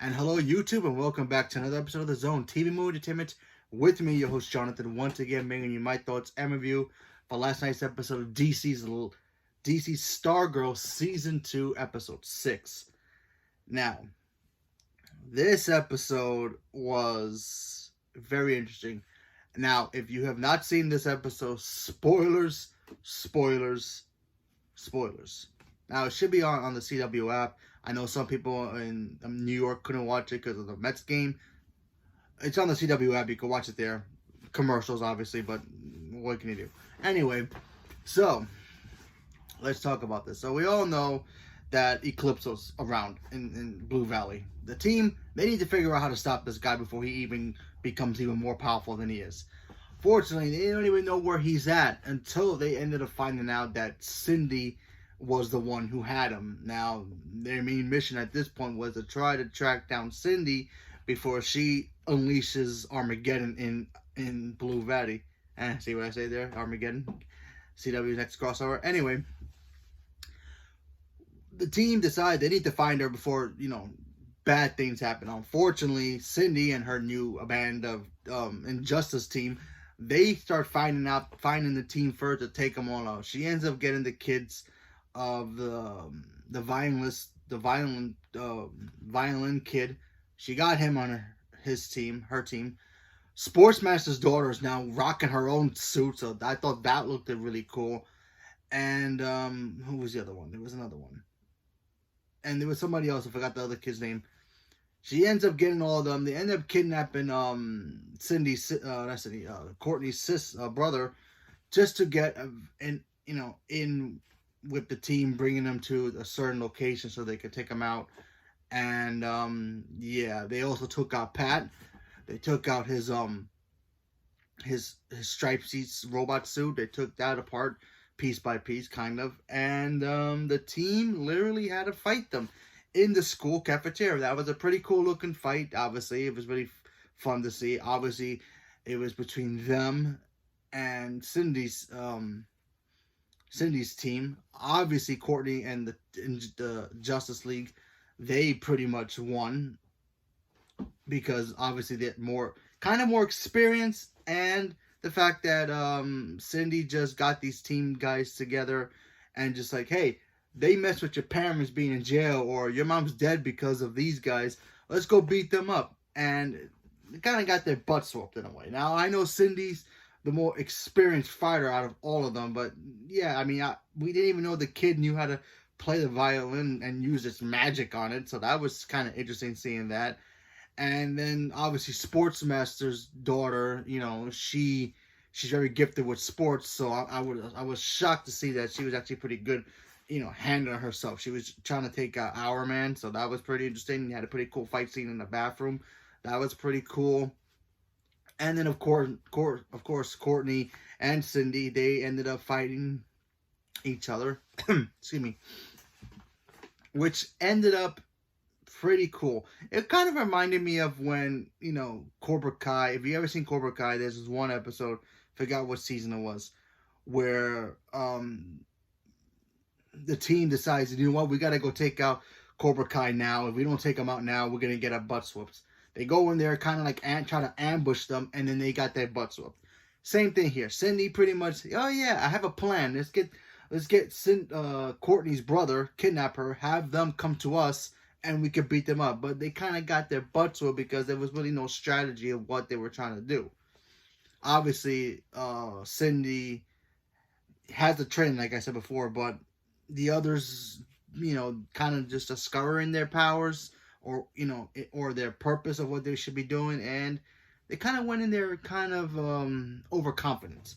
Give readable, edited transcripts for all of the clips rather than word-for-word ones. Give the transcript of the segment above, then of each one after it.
And hello, YouTube, and welcome back to another episode of the Zone TV Movie Entertainment. With me, your host Jonathan, once again bringing you my thoughts and review for last night's episode of DC Stargirl Season 2, Episode 6. Now, this episode was very interesting. Now, if you have not seen this episode, spoilers, spoilers, spoilers. Now, it should be on the CW app. I know some people in New York couldn't watch it because of the Mets game. It's on the CW app. You can watch it there. Commercials, obviously, but what can you do? Anyway, so let's talk about this. So we all know that Eclipso's around in Blue Valley. The team, they need to figure out how to stop this guy before he even becomes even more powerful than he is. Fortunately, they don't even know where he's at until they ended up finding out that Cindy was the one who had him. Now, their main mission at this point was to try to track down Cindy before she unleashes Armageddon in Blue Valley. And see what I say there? Armageddon. CW's next crossover. Anyway, the team decided they need to find her before, bad things happen. Unfortunately, Cindy and her new band of Injustice team, they start finding the team first to take them all out. She ends up getting the kids of the violin kid. She got him on her team. Sportsmaster's daughter is now rocking her own suit, so I thought that looked really cool. And who was the other one? There was another one, and there was somebody else. I forgot the other kid's name. She ends up getting all of them. They end up kidnapping Courtney's brother, just to get in with the team, bringing them to a certain location so they could take them out. And they also took out Pat. They took out his striped seats robot suit. They took that apart piece by piece, kind of. And the team literally had to fight them in the school cafeteria. That was a pretty cool looking fight. Obviously, it was really fun to see. Obviously, it was between them and Cindy's team. Obviously, Courtney and the Justice League, they pretty much won because obviously they had more experience, and the fact that Cindy just got these team guys together and just like, hey, they mess with your parents being in jail, or your mom's dead because of these guys. Let's go beat them up. And they kind of got their butts whooped in a way. Now, I know Cindy's the more experienced fighter out of all of them, but yeah, I mean, we didn't even know the kid knew how to play the violin and use its magic on it, so that was kind of interesting seeing that. And then obviously Sportsmaster's daughter, she's very gifted with sports, so I was shocked to see that she was actually pretty good, handling herself. She was trying to take out Hourman, so that was pretty interesting. He had a pretty cool fight scene in the bathroom. That was pretty cool. And then of course, Courtney and Cindy, they ended up fighting each other. Excuse me. Which ended up pretty cool. It kind of reminded me of when, Cobra Kai. If you ever seen Cobra Kai, there's this one episode, forgot what season it was, where the team decides, you know what, we got to go take out Cobra Kai now. If we don't take them out now, we're going to get our butts whooped. They go in there, kind of like try to ambush them, and then they got their butts whooped. Same thing here. Cindy pretty much, oh yeah, I have a plan. Let's get Courtney's brother, kidnap her, have them come to us, and we could beat them up. But they kind of got their butts whooped because there was really no strategy of what they were trying to do. Obviously, Cindy has the training, like I said before, but the others, kind of just discovering their powers, or their purpose of what they should be doing, and they kind of went in there kind of overconfident.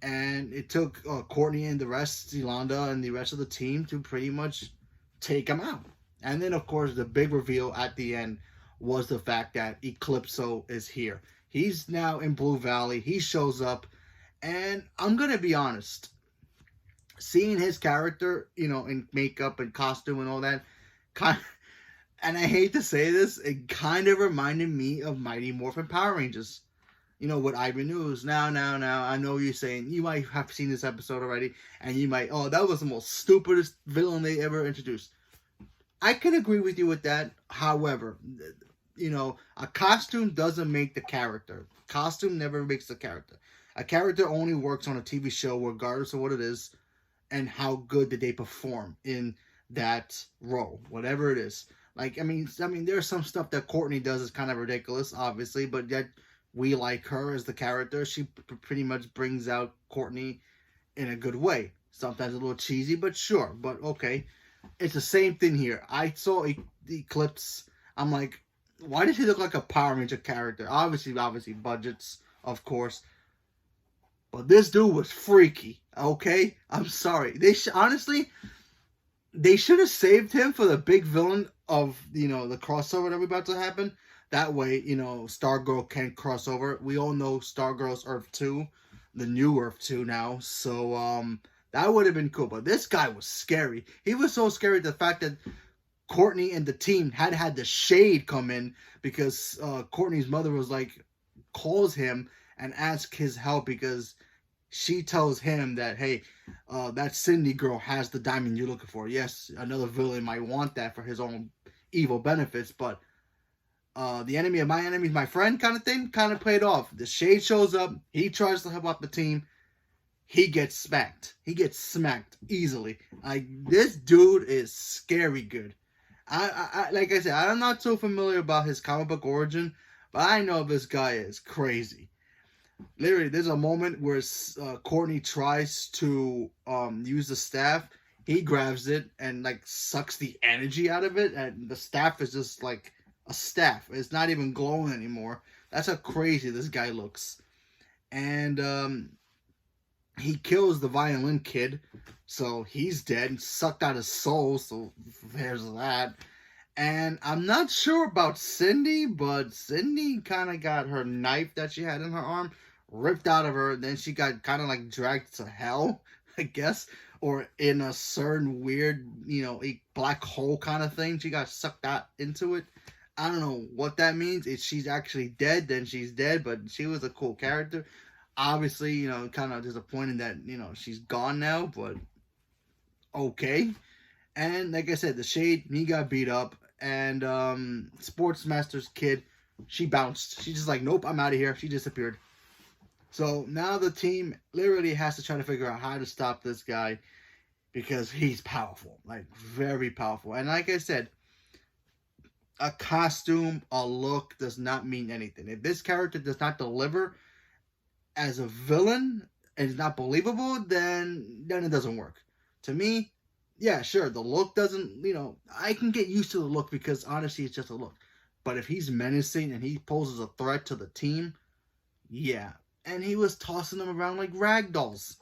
And it took Courtney and Yolanda and the rest of the team to pretty much take them out. And then, of course, the big reveal at the end was the fact that Eclipso is here. He's now in Blue Valley. He shows up, and I'm going to be honest, seeing his character, in makeup and costume and all that, and I hate to say this, it kind of reminded me of Mighty Morphin Power Rangers. With Ivan News. Now, I know you're saying, you might have seen this episode already, and you might, that was the most stupidest villain they ever introduced. I can agree with you with that. However, a costume doesn't make the character. Costume never makes the character. A character only works on a TV show, regardless of what it is, and how good did they perform in that role, whatever it is. Like, there's some stuff that Courtney does is kind of ridiculous, obviously, but yet we like her as the character. She pretty much brings out Courtney in a good way. Sometimes a little cheesy, but sure. But okay, it's the same thing here. I saw the clips. I'm like, why does he look like a Power Ranger character? Obviously, budgets, of course. But this dude was freaky. Okay, I'm sorry. Honestly, they should have saved him for the big villain of the crossover that we're about to happen. That way, Stargirl can cross over. We all know Stargirl's Earth 2, the new Earth 2 now. So that would have been cool. But this guy was scary. He was so scary, the fact that Courtney and the team had the Shade come in, because Courtney's mother was like, calls him and asks his help, because she tells him that, hey, that Cindy girl has the diamond you're looking for. Yes, another villain might want that for his own evil benefits, but the enemy of my enemy is my friend kind of thing kind of played off. The Shade shows up. He tries to help out the team. He gets smacked. He gets smacked easily. Like, this dude is scary good. I like I said, I'm not so familiar about his comic book origin, but I know this guy is crazy. Literally, there's a moment where Courtney tries to use the staff. He grabs it and like sucks the energy out of it, and the staff is just like a staff. It's not even glowing anymore. That's how crazy this guy looks. And he kills the violin kid, so he's dead, sucked out his soul, so there's that. And I'm not sure about Cindy, but Cindy kind of got her knife that she had in her arm ripped out of her, and then she got kind of like dragged to hell, I guess, or in a certain weird, a black hole kind of thing. She got sucked out into it. I don't know what that means. If she's actually dead, then she's dead, but she was a cool character. Obviously, kind of disappointed that, she's gone now, but okay. And like I said, the Shade, he got beat up, and Sportsmaster's kid, she bounced. She's just like, nope, I'm out of here. She disappeared. So now the team literally has to try to figure out how to stop this guy, because he's powerful, like very powerful. And like I said, a costume, a look does not mean anything. If this character does not deliver as a villain and is not believable, then it doesn't work. To me, yeah, sure, the look doesn't, I can get used to the look, because honestly, it's just a look. But if he's menacing and he poses a threat to the team, yeah. And he was tossing them around like rag dolls.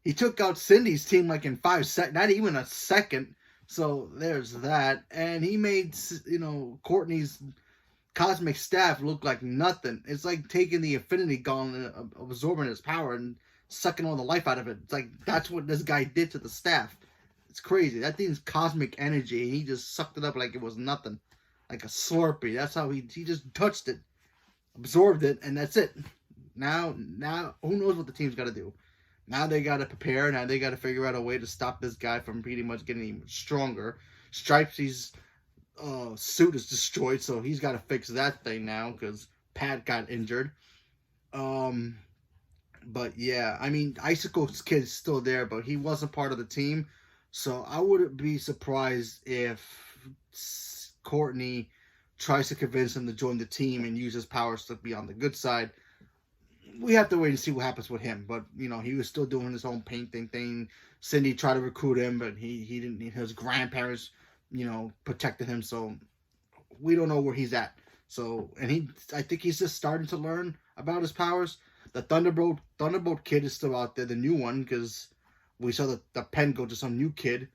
He took out Cindy's team like in 5 seconds, not even a second. So there's that. And he made, Courtney's cosmic staff look like nothing. It's like taking the Infinity Gauntlet, absorbing his power and sucking all the life out of it. It's like, that's what this guy did to the staff. It's crazy. That thing's cosmic energy. He just sucked it up like it was nothing. Like a Slurpee. That's how he just touched it. Absorbed it, and that's it. Now, who knows what the team's got to do? Now they got to prepare. Now they got to figure out a way to stop this guy from pretty much getting even stronger. Stripes' suit is destroyed, so he's got to fix that thing now, because Pat got injured. But yeah, Icicle's kid's still there, but he wasn't part of the team. So I wouldn't be surprised if Courtney tries to convince him to join the team and use his powers to be on the good side. We have to wait and see what happens with him. But, he was still doing his own painting thing. Cindy tried to recruit him, but he didn't. His grandparents, protected him. So we don't know where he's at. So, and I think he's just starting to learn about his powers. The Thunderbolt kid is still out there, the new one, because we saw the pen go to some new kid.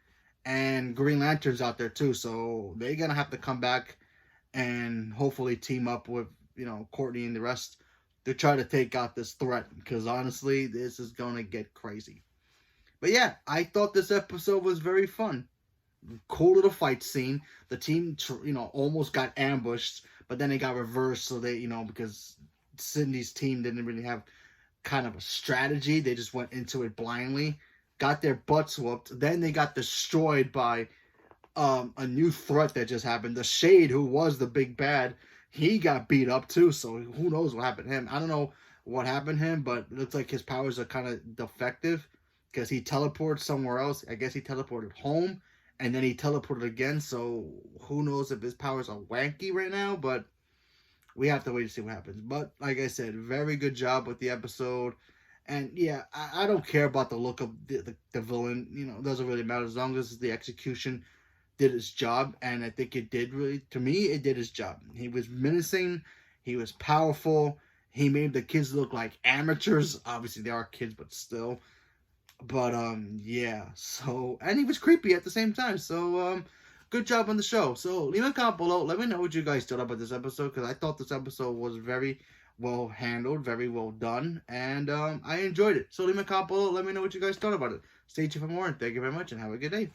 And Green Lantern's out there too. So they're going to have to come back and hopefully team up with, Courtney and the rest to try to take out this threat, because honestly, this is going to get crazy. But yeah, I thought this episode was very fun. Cool little fight scene. The team, almost got ambushed, but then it got reversed, so they, because Cindy's team didn't really have kind of a strategy. They just went into it blindly, got their butts whooped. Then they got destroyed by a new threat that just happened. The Shade, who was the big bad, he got beat up too. So who knows what happened to him? I don't know what happened to him, but it looks like his powers are kind of defective because he teleported somewhere else. I guess he teleported home and then he teleported again. So who knows if his powers are wanky right now? But we have to wait to see what happens. But like I said, very good job with the episode. And yeah, I don't care about the look of the villain. You know, it doesn't really matter as long as the execution did its job. And I think it did really, to me, it did its job. He was menacing. He was powerful. He made the kids look like amateurs. Obviously, they are kids, but still. But yeah. So, and he was creepy at the same time. So good job on the show. So leave a comment below. Let me know what you guys thought about this episode, because I thought this episode was very well handled, very well done, and I enjoyed it. So leave a comment below. Let me know what you guys thought about it. Stay tuned for more, and thank you very much, and have a good day.